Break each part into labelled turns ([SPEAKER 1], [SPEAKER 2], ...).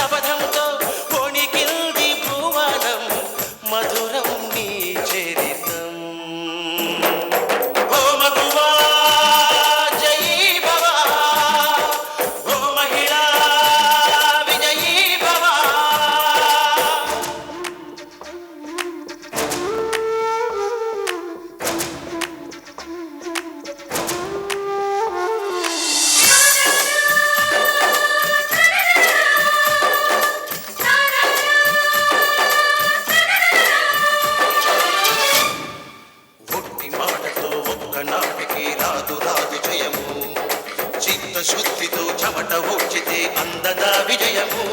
[SPEAKER 1] శపథంతో కొణికిల్ది భువనం మధురం నీ చరితం ఓ మగువా జై భవ ఓ మహిళా విజయీ భవ చిత్తశుద్ధితో చెమట ఊడ్చితే అందదా విజయము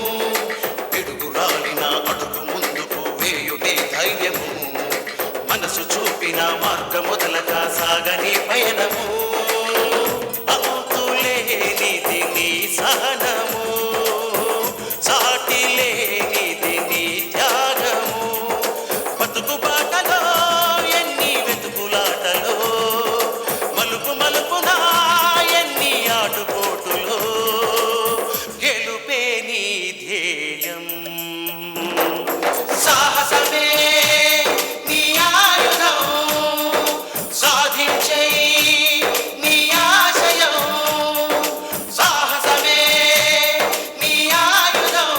[SPEAKER 1] పిడుగురాలిన అడుగు ముందుకు వేయుటే ధైర్యము మనసు చూపిన మార్గ మొదలగా సాగని పయనము అంతులేనిది నీ సహనము సాటి లేనిది నీ త్యాగము బతుకు బాటలో ఎన్ని వెతుకులాటలో మలుపు మలుపునా ఆటుపోటులో గెలుపే నీ ధ్యేయం సాహసమే నీ ఆయుధం సాధించే నీ ఆశయం సాహసమే నీ ఆయుధం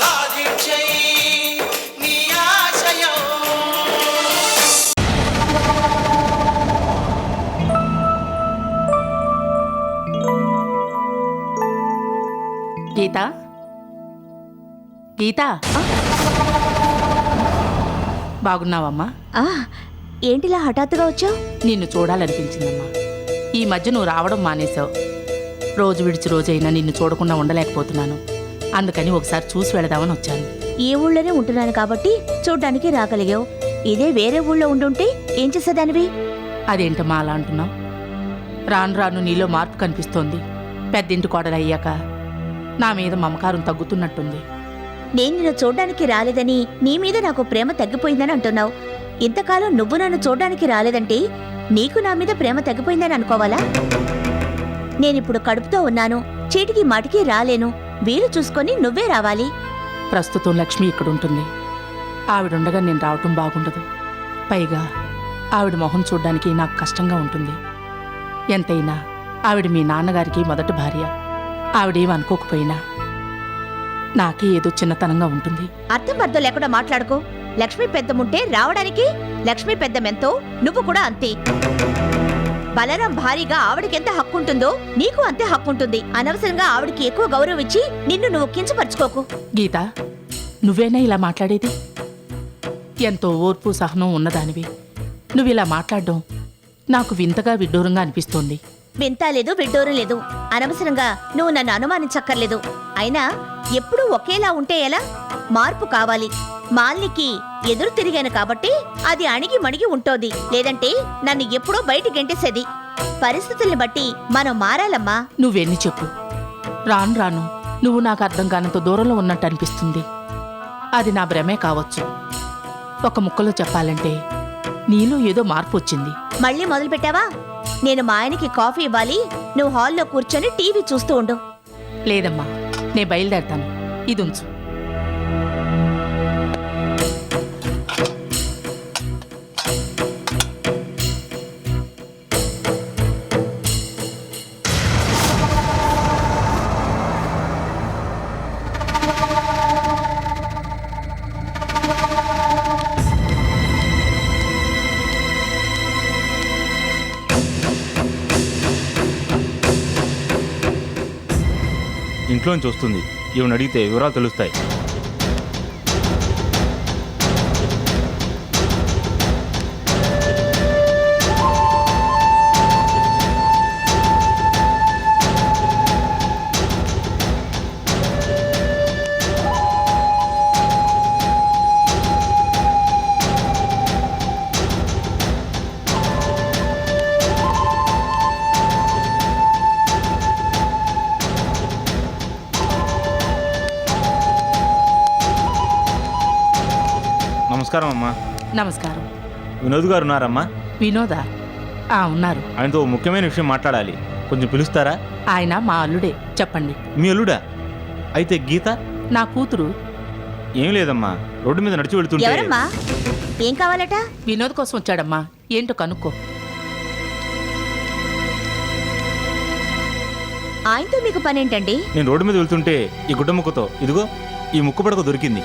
[SPEAKER 1] సాధించే నీ ఆశయం
[SPEAKER 2] గీతా గీతా బాగున్నావమ్మా?
[SPEAKER 3] ఏంటిలా హఠాత్తుగా వచ్చావు?
[SPEAKER 2] నిన్ను చూడాలనిపించిందమ్మా. ఈ మధ్య నువ్వు రావడం మానేశావు. రోజు విడిచి రోజైనా నిన్ను చూడకుండా ఉండలేకపోతున్నాను. అందుకని ఒకసారి చూసి వెళదామని వచ్చాను.
[SPEAKER 3] ఈ ఊళ్ళోనే ఉంటున్నాను కాబట్టి చూడ్డానికి రాగలిగావు. ఇదే వేరే ఊళ్ళో ఉండుంటే ఏం చేసేదానివి?
[SPEAKER 2] అదేంటమ్మా అలా అంటున్నావు? రాను రాను నీలో మార్పు కనిపిస్తోంది. పెద్దింటి కోడలయ్యాక నా మీద మమకారం తగ్గుతున్నట్టుంది.
[SPEAKER 3] నేను నిన్ను చూడ్డానికి రాలేదని నీ మీద నాకు ప్రేమ తగ్గిపోయిందని అంటున్నావు. ఇంతకాలం నువ్వు నన్ను చూడ్డానికి రాలేదంటే నీకు నా మీద ప్రేమ తగ్గిపోయిందని అనుకోవాలా? నేనిప్పుడు కడుపుతో ఉన్నాను, చీటికి మాటికి రాలేను. వీలు చూసుకొని నువ్వే రావాలి.
[SPEAKER 2] ప్రస్తుతం లక్ష్మి ఇక్కడుంటుంది. ఆవిడుండగా నేను రావటం బాగుండదు. పైగా ఆవిడ మొహం చూడ్డానికి నాకు కష్టంగా ఉంటుంది. ఎంతైనా ఆవిడ మీ నాన్నగారికి మొదటి భార్య. ఆవిడేం అనుకోకపోయినా నాకే ఏదో చిన్నతనంగా ఉంటుంది.
[SPEAKER 3] అర్థం అర్థం లేకుండా మాట్లాడుకో. లక్ష్మి పెద్దముంటే రావడానికి లక్ష్మి పెద్దమెంతో నువ్వు కూడా అంతే. బలరాం భారీగా ఆవిడకెంత హక్కుంటుందో నీకు అంతే హక్కుంటుంది. అనవసరంగా ఆవిడికి ఎక్కువ గౌరవం ఇచ్చి నిన్ను నువ్వు కించపరుచుకోకు.
[SPEAKER 2] గీత, నువ్వేనా ఇలా మాట్లాడేది? ఎంతో ఓర్పు సహనం ఉన్నదానివి. నువ్విలా మాట్లాడడం నాకు వింతగా విడ్డూరంగా అనిపిస్తోంది.
[SPEAKER 3] వింత లేదు, విడ్డూరం లేదు. అనవసరంగా నువ్వు నన్ను అనుమానించక్కర్లేదు. అయినా ఎప్పుడూ ఒకేలా ఉంటే ఎలా? మార్పు కావాలి. మాలినికి ఎదురు తిరిగాను కాబట్టి అది అణిగి మణిగి ఉంటోంది. లేదంటే నన్ను ఎప్పుడో బయట గెంటేసేది. పరిస్థితుల్ని బట్టి మనం మారాలమ్మా.
[SPEAKER 2] నువ్వెన్ని చెప్పు, రాను రాను నువ్వు నాకు అర్థం కానంత దూరంలో ఉన్నట్టు అనిపిస్తుంది. అది నా భ్రమే కావచ్చు. ఒక ముక్కలో చెప్పాలంటే నీలో ఏదో మార్పు వచ్చింది.
[SPEAKER 3] మళ్ళీ మొదలు పెట్టావా? నేను మా ఆయనకి కాఫీ ఇవ్వాలి, నువ్వు హాల్లో కూర్చొని టీవీ చూస్తూ ఉండు.
[SPEAKER 2] లేదమ్మా, నే బయలుదేరతాను. ఇది ఉంచు.
[SPEAKER 4] ఇంట్లోంచి వస్తుంది. ఈవిని అడిగితే వివరాలు తెలుస్తాయి. నమస్కారం అమ్మా.
[SPEAKER 2] నమస్కారం.
[SPEAKER 4] వినోద్ గారు ఉన్నారమ్మా?
[SPEAKER 2] వినోదా? ఉన్నారు.
[SPEAKER 4] ఆయనతో ముఖ్యమైన విషయం మాట్లాడాలి. కొంచెం పిలుస్తారా?
[SPEAKER 2] ఆయన మా అల్లుడే. చెప్పండి.
[SPEAKER 4] మీ అల్లుడా? అయితే గీత
[SPEAKER 2] నా కూతురు.
[SPEAKER 4] ఏం లేదమ్మా, రోడ్డు మీద నడిచి వెళుతుంటే
[SPEAKER 3] ఎవరమ్మా? ఏం కావాలట?
[SPEAKER 2] వినోద్ కోసం వచ్చాడమ్మా, ఏంటో కనుక్కో.
[SPEAKER 3] ఆయనతో మీకు పనేంటండి?
[SPEAKER 4] నేను రోడ్డు మీద వెళ్తుంటే ఈ గుడ్డ ముక్కతో ఇదిగో ఈ ముక్కు పడక దొరికింది.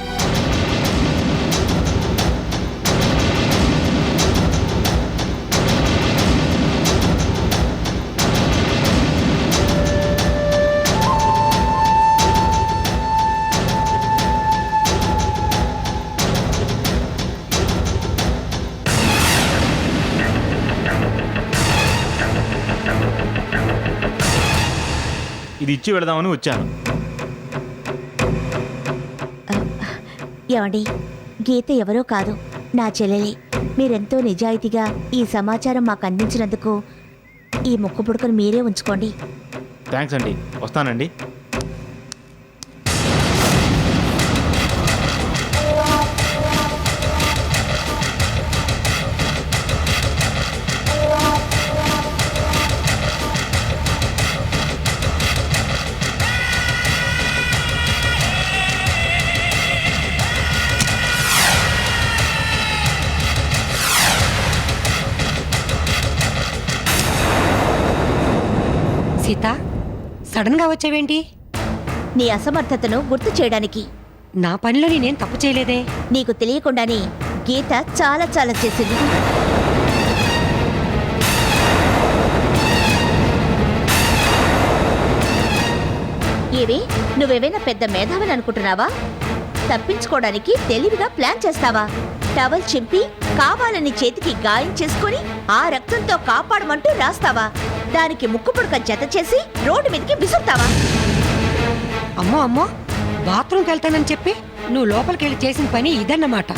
[SPEAKER 4] ఇది ఇచ్చి వెళదామని వచ్చాను.
[SPEAKER 3] ఏమండి, గీత ఎవరో కాదు, నా చెల్లెలి. మీరెంతో నిజాయితీగా ఈ సమాచారం మాకు అందించినందుకు ఈ ముక్కు పుడకను మీరే ఉంచుకోండి.
[SPEAKER 4] థ్యాంక్స్ అండి, వస్తానండి.
[SPEAKER 5] సీత, సడన్ గా వచ్చావేంటి?
[SPEAKER 3] నీ అసమర్థతను గుర్తు చేయడానికి.
[SPEAKER 5] నా పనిలో నేనేం తప్పు చేయలేదే.
[SPEAKER 3] నీకు తెలియకుండానే గీత చాలా చాలా చేసింది. ఏవి, నువ్వేమైనా పెద్ద మేధావిని అనుకుంటున్నావా? తప్పించుకోవడానికి తెలివిగా ప్లాన్ చేస్తావా? టవల్ చింపి కావాలని చేతికి గాయం చేసుకుని ఆ రక్తంతో కాపాడమంటూ రాస్తావా? దానికి ముక్కు పుడక జత చేసి రోడ్డు మీదకి విసురుతావా?
[SPEAKER 5] అమ్మో అమ్మో, బాత్రూమ్కి వెళ్తానని చెప్పి నువ్వు లోపలికి వెళ్ళి చేసిన పని ఇదన్నమాట.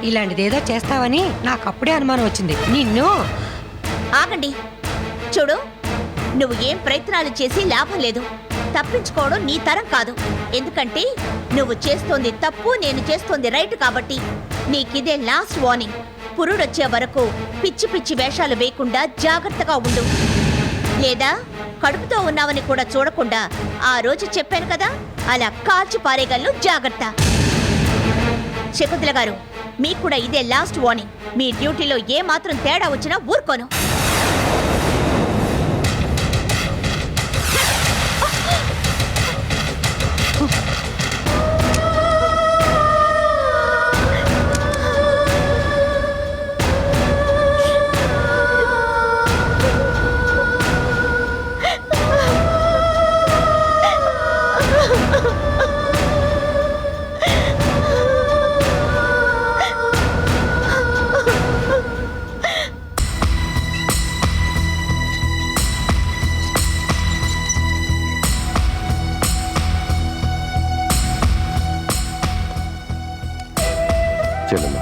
[SPEAKER 5] ఇలాంటిదేదో చేస్తావని నాకు అప్పుడే అనుమానం వచ్చింది. నిన్ను
[SPEAKER 3] ఆగండి. చూడు, నువ్వు ఏం ప్రయత్నాలు చేసి లాభం లేదు. తప్పించుకోవడం నీ తరం కాదు. ఎందుకంటే నువ్వు చేస్తోంది తప్పు, నేను చేస్తోంది రైట్. కాబట్టి నీకిదే లాస్ట్ వార్నింగ్. పురుడొచ్చే వరకు పిచ్చి పిచ్చి వేషాలు వేయకుండా జాగ్రత్తగా ఉండు. లేదా కడుపుతో ఉన్నావని కూడా చూడకుండా ఆ రోజు చెప్పాను కదా, అలా కాల్చి పారేగలను. జాగ్రత్త. శకుంతల గారు, మీకు కూడా ఇదే లాస్ట్ వార్నింగ్. మీ డ్యూటీలో ఏ మాత్రం తేడా వచ్చినా ఊరుకోను.
[SPEAKER 6] చెల్లమ్మ,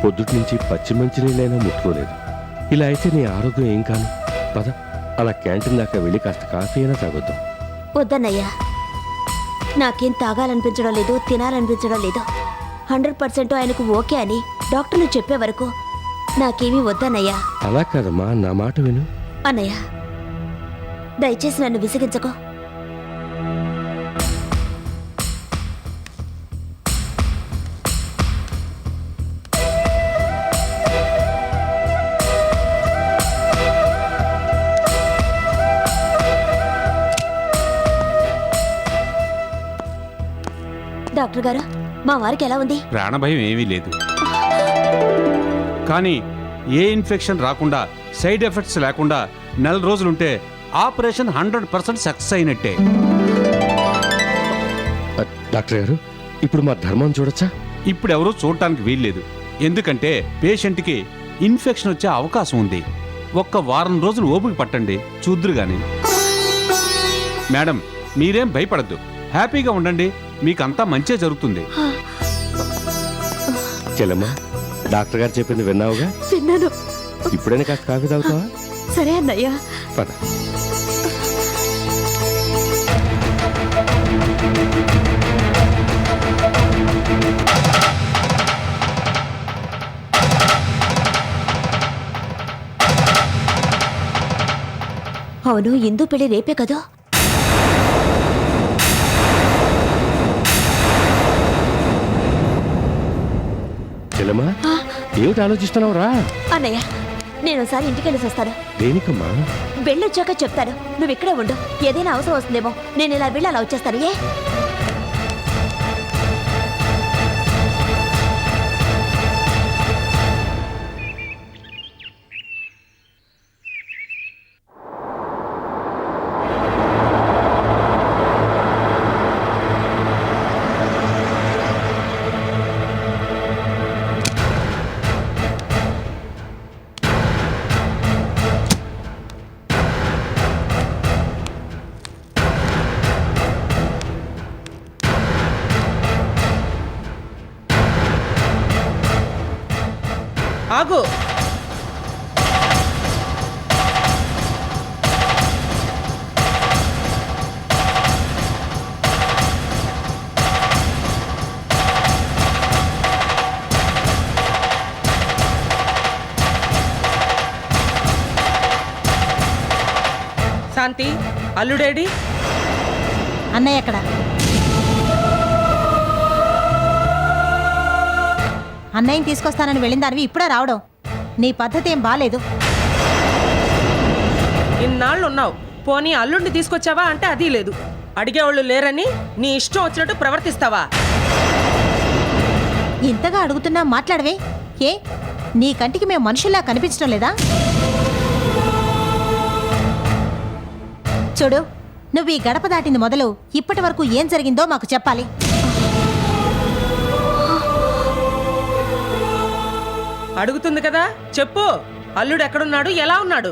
[SPEAKER 6] పొద్దుటి నుంచి పచ్చి మంచినీళ్ళైనా ముట్టుకోలేదు. ఇలా అయితే నీ ఆరోగ్యం ఏం కాను. పద, అలా క్యాంటీన్ దాకా వెళ్ళి కాస్త కాఫీ అయినా తాగొద్దాం.
[SPEAKER 3] వద్దన్నయ్యా, నాకేం తాగాలనిపించడం లేదు, తినాలనిపించడం లేదు. 100% ఆయనకు ఓకే అని డాక్టర్లు చెప్పే వరకు నాకేమీ వద్దన్నయ్యా.
[SPEAKER 6] అలా కాదమ్మా, నా మాట విను.
[SPEAKER 3] అన్నయ్య, దయచేసి నన్ను విసిగించకో. డాక్టర్ గారు, మా వారికి ఎలా ఉంది?
[SPEAKER 7] ప్రాణభయం ఏమీ లేదు, కానీ ఏ ఇన్ఫెక్షన్ రాకుండా సైడ్ ఎఫెక్ట్స్ లేకుండా 4 రోజులుంటే ఆపరేషన్ 100% సక్సెస్ అయినట్టే.
[SPEAKER 6] డాక్టర్ గారు, ఇప్పుడు మా ధర్మం చూడొచ్చా?
[SPEAKER 7] ఇప్పుడు ఎవరూ చూడటానికి వీల్లేదు. ఎందుకంటే పేషెంట్కి ఇన్ఫెక్షన్ వచ్చే అవకాశం ఉంది. ఒక్క వారం రోజులు ఓపిక పట్టండి, చూద్దురు గాని. మేడం, మీరేం భయపడద్దు, హ్యాపీగా ఉండండి. మీకంతా మంచే జరుగుతుంది.
[SPEAKER 6] చెల్లమ్మ, డాక్టర్ గారు చెప్పింది విన్నావుగా?
[SPEAKER 3] విన్నాను.
[SPEAKER 6] ఇప్పుడైనా కాస్త కాఫీ తాగుతావా?
[SPEAKER 3] సరే అన్నయ్య.
[SPEAKER 6] పద.
[SPEAKER 3] అవును, ఇందు పెళ్లి రేపే కదా?
[SPEAKER 6] చెల్లెమ్మా ఏమిటి ఆలోచిస్తున్నావు రా?
[SPEAKER 3] అన్నయ్య నేను ఒకసారి ఇంటికి వెళ్ళి వస్తాను.
[SPEAKER 6] దేనికమ్మా?
[SPEAKER 3] వెళ్ళొచ్చాక చెప్తాను. నువ్వు ఇక్కడే ఉండు. ఏదైనా అవసరం వస్తుందేమో నేను ఇలా వెళ్ళి అలా వచ్చేస్తాను. ఏ
[SPEAKER 8] ఆగు. శాంతి, అల్లుడేడి?
[SPEAKER 5] అన్నయ్య ఎక్కడ? అన్నయ్యని తీసుకొస్తానని వెళ్ళిందానివి ఇప్పుడే రావడం నీ పద్ధతి ఏం బాలేదు.
[SPEAKER 8] ఇన్నాళ్ళు ఉన్నావు, పోనీ అల్లుడిని తీసుకొచ్చావా అంటే అది లేదు. అడిగేవాళ్ళు లేరని నీ ఇష్టం వచ్చినట్టు ప్రవర్తిస్తావా?
[SPEAKER 5] ఇంతగా అడుగుతున్నా మాట్లాడవే. ఏ నీ కంటికి మేము మనుషుల్లా కనిపించడం లేదా? చూడు, నువ్వు ఈ గడప దాటింది మొదలు ఇప్పటి వరకు ఏం జరిగిందో మాకు చెప్పాలి.
[SPEAKER 8] అడుగుతుంది కదా, చెప్పు. అల్లుడు ఎక్కడున్నాడు, ఎలా ఉన్నాడు?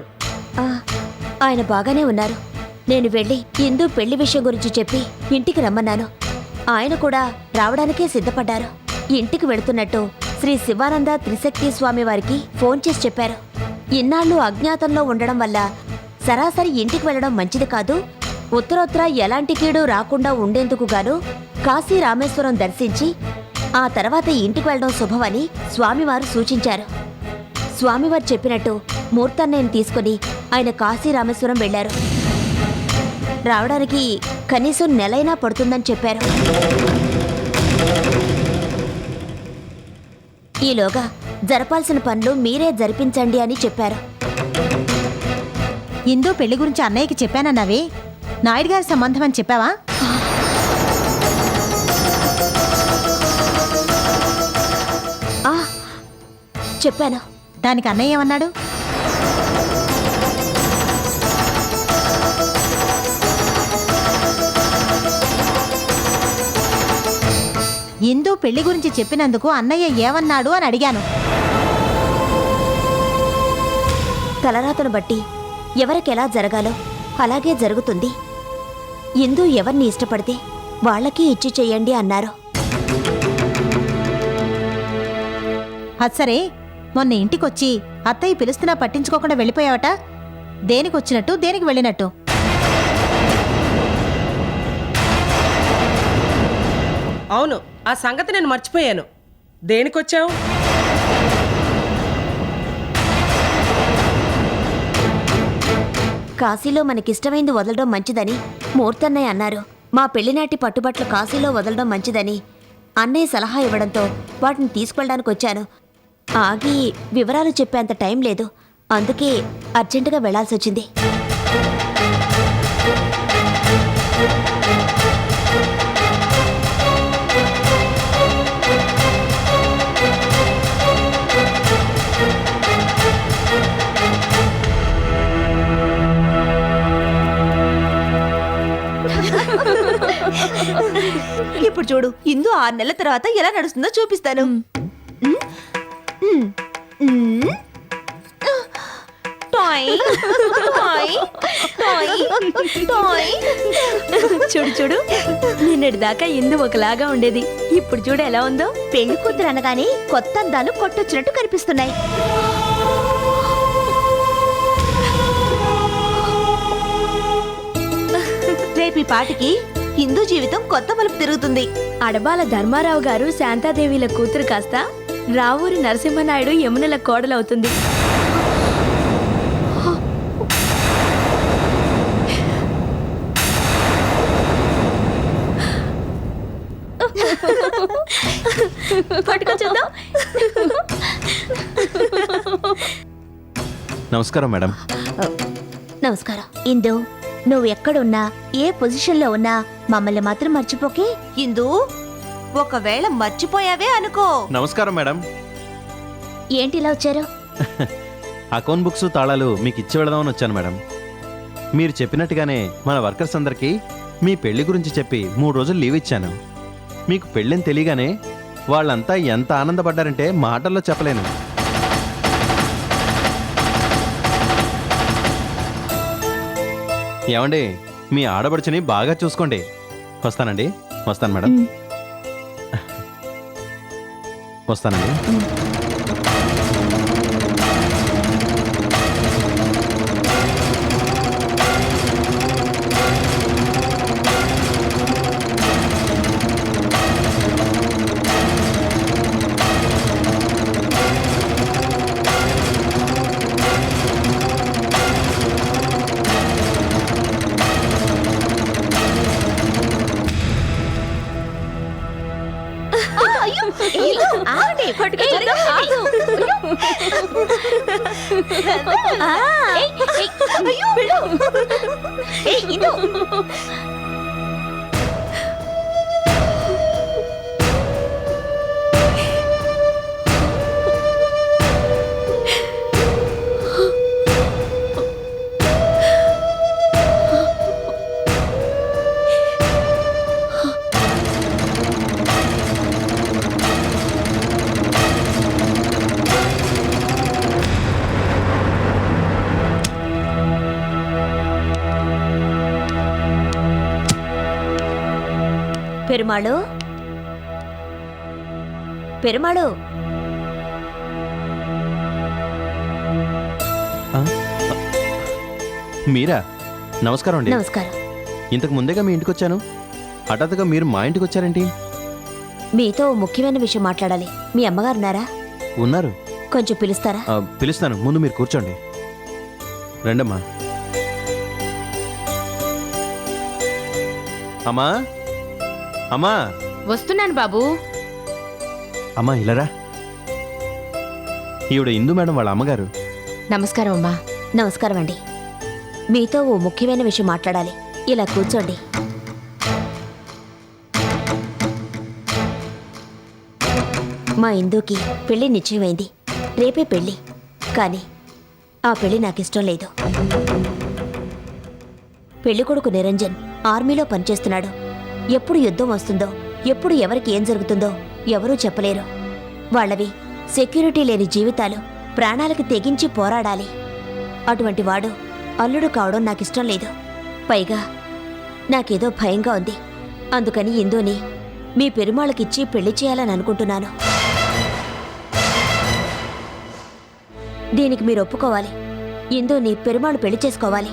[SPEAKER 3] ఆయన బాగానే ఉన్నారు. నేను వెళ్ళి ఇందు పెళ్లి విషయం గురించి చెప్పి ఇంటికి రమ్మన్నాను. ఆయన కూడా రావడానికే సిద్ధపడ్డారు. ఇంటికి వెళుతున్నట్టు శ్రీ శివానంద త్రిశక్తి స్వామి వారికి ఫోన్ చేసి చెప్పారు. ఇన్నాళ్ళు అజ్ఞాతంలో ఉండడం వల్ల సరాసరి ఇంటికి వెళ్ళడం మంచిది కాదు. ఉత్తరోత్తర ఎలాంటి కీడు రాకుండా ఉండేందుకు గాను కాశీ రామేశ్వరం దర్శించి ఆ తర్వాత ఇంటికి వెళ్ళడం శుభమని స్వామివారు సూచించారు. స్వామివారు చెప్పినట్టు మూర్తన్నయ్యను తీసుకుని ఆయన కాశీ రామేశ్వరం వెళ్లారు. రావడానికి కనీసం నెలైనా పడుతుందని చెప్పారు. ఈలోగా జరపాల్సిన పనులు మీరే జరిపించండి అని చెప్పారు.
[SPEAKER 5] ఇందు పెళ్లి గురించి అన్నయ్యకి చెప్పానన్నావే, నాయుడు గారి సంబంధం అని చెప్పావా?
[SPEAKER 3] చెప్పాను.
[SPEAKER 5] దానికి అన్నయ్య ఏమన్నాడు? ఇందు పెళ్లి గురించి చెప్పినందుకు అన్నయ్య ఏమన్నాడు అని అడిగాను.
[SPEAKER 3] తలరాతను బట్టి ఎవరికెలా జరగాలో అలాగే జరుగుతుంది. ఇందు ఎవరిని ఇష్టపడితే వాళ్ళకి ఇచ్చి చెయ్యండి అన్నారు.
[SPEAKER 5] అచ్చరే, మొన్న ఇంటికొచ్చి అత్తయ్య పిలుస్తున్నా పట్టించుకోకుండా వెళ్ళిపోయావట. దేనికొచ్చినట్టు, దేనికి వెళ్ళినట్టు?
[SPEAKER 8] అవును, ఆ సంగతి నేను మర్చిపోయాను. దేనికొచ్చావు?
[SPEAKER 3] కాశీలో మనకిష్టమైంది వదలడం మంచిదని మూర్తన్నయ్య అన్నారు. మా పెళ్లినాటి పట్టుబట్లు కాశీలో వదలడం మంచిదని అన్నయ్య సలహా ఇవ్వడంతో వాటిని తీసుకెళ్ళడానికి వచ్చాను. ఆగి వివరాలు చెప్పేంత టైం లేదు. అందుకే అర్జెంటుగా వెళ్లాల్సి వచ్చింది. ఇప్పుడు చూడు, ఇందు 6 నెలల తర్వాత ఎలా నడుస్తుందో చూపిస్తాను. చూడు చూడు, నిన్నటి దాకా ఇందు ఒకలాగా ఉండేది. ఇప్పుడు చూడు ఎలా ఉందో. పెళ్లి కూతురు అనగానే కొత్త అందాలు కొట్టొచ్చినట్టు కనిపిస్తున్నాయి. రేపు ఈ పాటికి హిందూ జీవితం కొత్త మలుపు తిరుగుతుంది. అడబాల ధర్మారావు గారు శాంతాదేవిల కూతురు కాస్త రావూరి నరసింహనాయుడు యమునల కోడలవుతుంది. పట్టుకో చూద్దాం.
[SPEAKER 4] నమస్కారం మేడం.
[SPEAKER 3] నమస్కారం. ఇందు, నువ్వు ఎక్కడున్నా ఏ పొజిషన్లో ఉన్నా మమ్మల్ని మాత్రం మర్చిపోకే.
[SPEAKER 9] ఇందు, ఒకవేళ మర్చిపోయావే అనుకో.
[SPEAKER 4] నమస్కారం మేడం.
[SPEAKER 3] ఏంటి ఇలా వచ్చారు?
[SPEAKER 4] అకౌంట్ బుక్స్ తాళాలు మీకు ఇచ్చి వెళదామని వచ్చాను మేడం. మీరు చెప్పినట్టుగానే మన వర్కర్స్ అందరికీ మీ పెళ్లి గురించి చెప్పి 3 రోజులు లీవ్ ఇచ్చాను. మీకు పెళ్ళని తెలియగానే వాళ్ళంతా ఎంత ఆనందపడ్డారంటే మాటల్లో చెప్పలేను. ఏమండి, మీ ఆడబడుచుని బాగా చూసుకోండి. వస్తానండి. వస్తాను మేడం. వస్తానండి.
[SPEAKER 3] ఆగండి. ఏయ్, ఇందు. పెరుమాళు, పెరుమాళు,
[SPEAKER 4] మీరా? నమస్కారం అండి.
[SPEAKER 3] నమస్కారం.
[SPEAKER 4] ఇంతకు ముందేగా మీ ఇంటికి వచ్చాను. హఠాత్తుగా మీరు మా ఇంటికి వచ్చారేంటి?
[SPEAKER 3] మీతో ఓ ముఖ్యమైన విషయం మాట్లాడాలి. మీ అమ్మగారున్నారా?
[SPEAKER 4] ఉన్నారు.
[SPEAKER 3] కొంచెం పిలుస్తారా?
[SPEAKER 4] పిలుస్తాను. ముందు మీరు కూర్చోండి. రండమ్మా. అమ్మా, అమ్మా.
[SPEAKER 2] వస్తున్నాను బాబు.
[SPEAKER 4] అమ్మా ఇలారా. ఈవిడ ఇందు మేడం వాళ్ళ అమ్మగారు.
[SPEAKER 2] నమస్కారం అమ్మా.
[SPEAKER 3] నమస్కారం అండి. మీతో ఓ ముఖ్యమైన విషయం మాట్లాడాలి. ఇలా కూర్చోండి. మా ఇందుకి పెళ్లి నిశ్చయమైంది. రేపే పెళ్లి. కానీ ఆ పెళ్లి నాకిష్టం లేదు. పెళ్లి కొడుకు నిరంజన్ ఆర్మీలో పనిచేస్తున్నాడు. ఎప్పుడు యుద్ధం వస్తుందో, ఎప్పుడు ఎవరికి ఏం జరుగుతుందో ఎవరూ చెప్పలేరు. వాళ్ళవి సెక్యూరిటీ లేని జీవితాలు. ప్రాణాలకు తెగించి పోరాడాలి. అటువంటి వాడు అల్లుడు కావడం నాకిష్టం లేదు. పైగా నాకేదో భయంగా ఉంది. అందుకని ఇందుని మీ పెరుమాళ్ళకిచ్చి పెళ్లి చేయాలని అనుకుంటున్నాను. దీనికి మీరు ఒప్పుకోవాలి. ఇందుని పెరుమాళ్ళు పెళ్లి చేసుకోవాలి.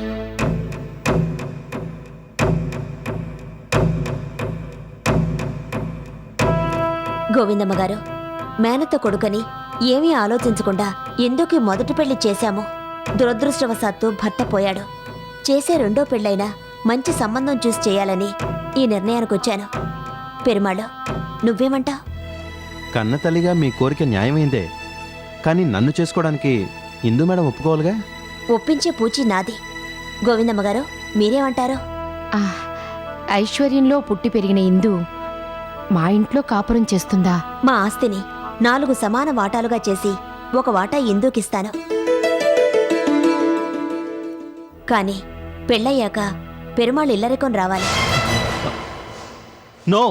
[SPEAKER 3] గోవిందమ్మ గారు, మేనత్త కొడుకని ఏమీ ఆలోచించకుండా ఎందుకు మొదటి పెళ్లి చేశాము. దురదృష్టవశాత్తు భర్త పోయాడు. చేసే రెండో పెళ్ళైనా మంచి సంబంధం చూసి చేయాలని ఈ నిర్ణయానికి వచ్చాను. పెరుమాళ్ళు, నువ్వేమంటావ్?
[SPEAKER 4] కన్న తల్లిగా మీ కోరిక న్యాయమైందే. కానీ నన్ను చేసుకోవడానికి ఇందు మేడం ఒప్పుకోవాలిగా.
[SPEAKER 3] ఒప్పించే పూచి నాది. గోవిందమ్మ గారు, మీరేమంటారు?
[SPEAKER 2] ఐశ్వర్యంలో పుట్టి పెరిగిన ఇందు మా ఇంట్లో కాపురం చేస్తుందా?
[SPEAKER 3] మా ఆస్తిని 4 సమాన వాటాలుగా చేసి ఒక వాటా ఇందుకిస్తాను. కానీ పెళ్ళయ్యాక పెరుమాళ్ళు ఇల్లరికం రావాలి.
[SPEAKER 4] నో.